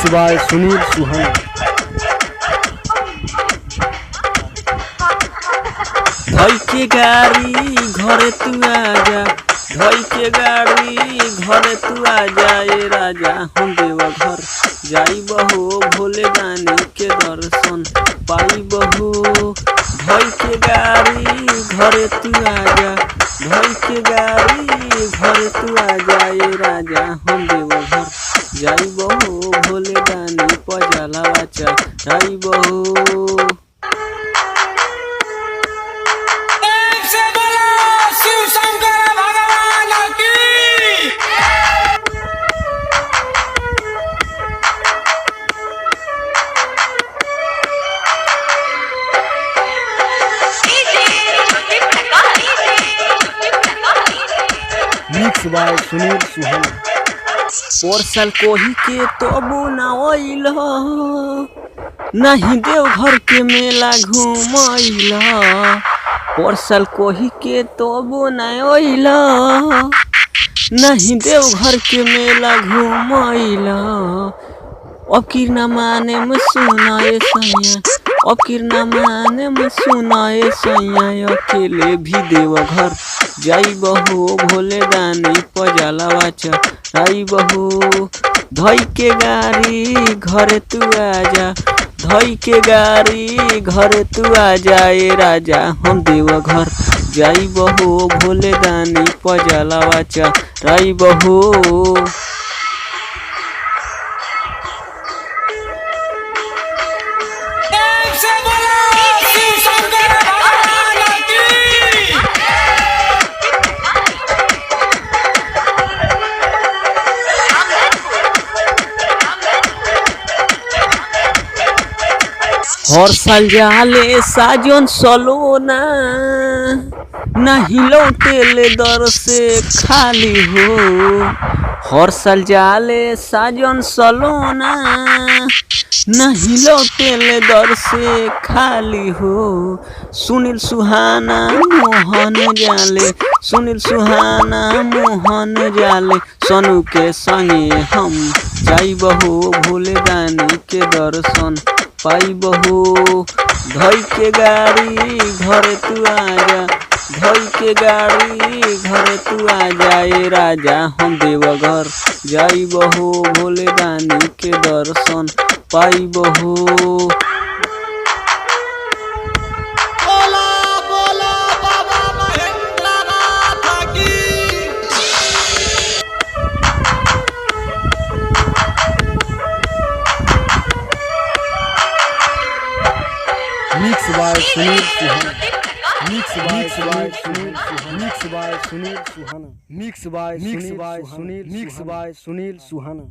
Mix by Sunil सुहाना। धई के गाड़ी घरे तू आजा, धई के गाड़ी घरे तू आजा ए राजा हम देवघर जाई बहो भोले दानी के दर्शन पाई बहो। धई के गाड़ी घरे तू आजा, धई के गाड़ी घरे तू आजा ए राजा हम देवघर जाई बहो भोले दानी पजलावा चढ़ाई बहो। मिक्स बाय सुनील सुहाना। और साल कोही के तबो ना आइल, नहीं देवघर के मेला घूमैल। और साल कोही के तबो ना आइल, नहीं देवघर के मेला घूमैल। अब किरना माने में सुनाए सैया, अब किरना माने में सुनाए सैया। अकेले भी देवघर जाई बहो भोले दानी पजलावा चढ़ाई बहो। धई के गाड़ी घरे तू आजा, धई के गाड़ी घरे तू आजा ए राजा हम देवघर जाई बहो भोले दानी पजलावा चढ़ाई बहो। हर साल जाले साजन सलोना, नहीं लौटेले दर से खाली हो। हर साल जाले साजन सलोना, नहीं लौटेले दर से खाली हो। सुनील सुहाना मोहन जाले, सुनील सुहाना मोहन जाले। सोनू के संगे हम जाई बहो भोले दानी के दर्शन पाई बहो। धई के गाड़ी घरे तू आजा, धई के गाड़ी घरे तू आजा ए राजा हम देवघर जाई बहो भोले दानी के दर्शन पाई बहो। Mix by Sunil Suhana. Mix by Sunil Suhana. Mix by Sunil Suhana. Mix by Sunil Suhana. Mix by Sunil Suhana.